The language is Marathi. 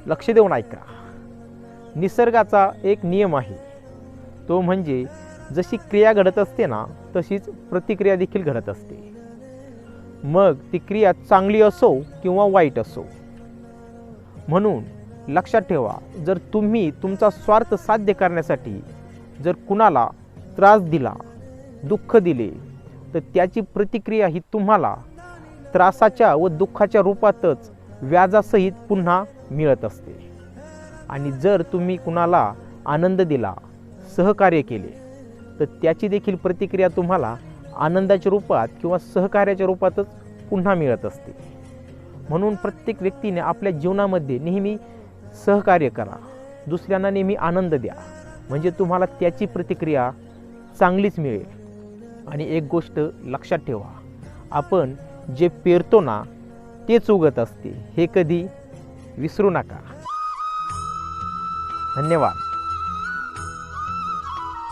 लक्ष देऊन ऐका. निसर्गाचा एक नियम आहे, तो म्हणजे जशी क्रिया घडत असते ना, तशीच प्रतिक्रिया देखील घडत असते. मग ती क्रिया चांगली असो किंवा वाईट असो. म्हणून लक्षात ठेवा, जर तुम्ही तुमचा स्वार्थ साध्य करण्यासाठी जर कुणाला त्रास दिला, दुःख दिले, तर त्याची प्रतिक्रिया ही तुम्हाला त्रासाच्या व दुःखाच्या रूपातच व्याजासहित पुन्हा मिळत असते. आणि जर तुम्ही कुणाला आनंद दिला, सहकार्य केले, तर त्याची देखील प्रतिक्रिया तुम्हाला आनंदाच्या रूपात किंवा सहकार्याच्या रूपातच पुन्हा मिळत असते. म्हणून प्रत्येक व्यक्तीने आपल्या जीवनामध्ये नेहमी सहकार्य करा, दुसऱ्यांना नेहमी आनंद द्या, म्हणजे तुम्हाला त्याची प्रतिक्रिया चांगलीच मिळेल. आणि एक गोष्ट लक्षात ठेवा, आपण जे पेरतो ना, तेच उगत असते, हे कधी विसरू नका. धन्यवाद.